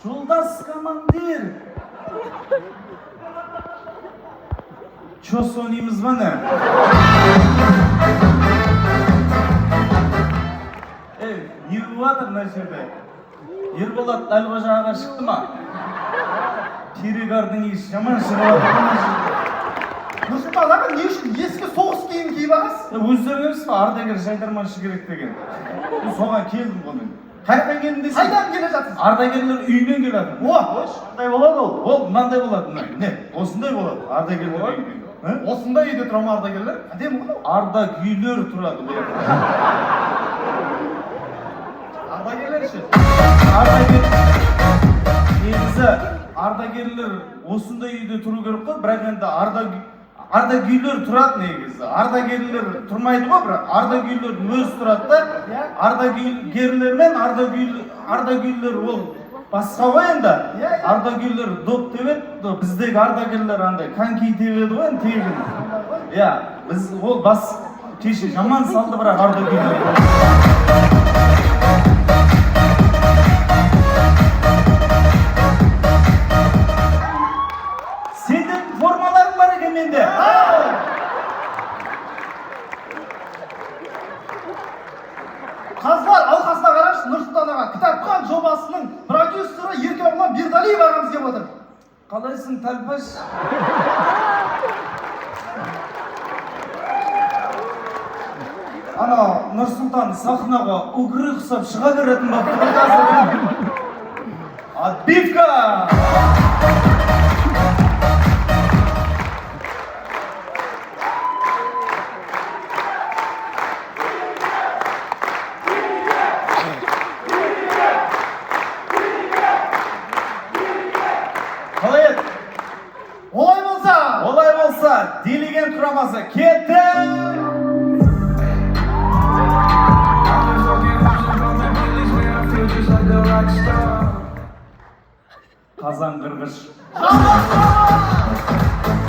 Жолдас командир. Чос ойнаймыз ба не? Не болып жатыр мына жерде? Ерболат Әлбажаға шықты ма? Перегардың иісі жаман шығып жатыр мына жерде. Нұрсұлтан аға, не үшін ескі соғыс киім киіп аласыз? Өздеріңіз ба ардагер жайдарманшы керек деген. Соған келдім ғой мен. Қайдан келдің десең? Қайдан келе жатсыз? Ардагерлер үйінен келеді. Қандай болады ол? Ол мынандай болады. Не? Осындай болады. Ардагерлер үйінен. Осындай үйде тұра ма ардагерлер? Әдемі ғой? Ардагүйлер тұрады бұл жерде. Ардагерлер ше? Негізі ардагерлер осындай үйде тұру керек қой, бірақ енді ардагүйлер тұрады негізі. Ардагерлер тұрмайды ғой, бірақ ардагүйлер өзі тұрады да. Ардагерлер мен ардагүйлер ол басқа ғой енді. Ардагүйлер доп тебеді, біздегі ардагерлер андай коньки тебеді ғой, тегін. Біз ол бас кеше жаман салды бірақ ардагүйлер. Формаларым бар екен менде. Қазылар алқасына қарашы, Нұрсұлтан аға кітапхан жобасының продюсері Еркебұлан Бердалиев ағамыз келіп отыр. Қалайсың, Талпаш? Ана Нұрсұлтан сахнаға угры ұқсап шыға беретін бақытты қазір. Отбивка! Олай болса, делеген құрамасы кетті! Қазан қырғыш.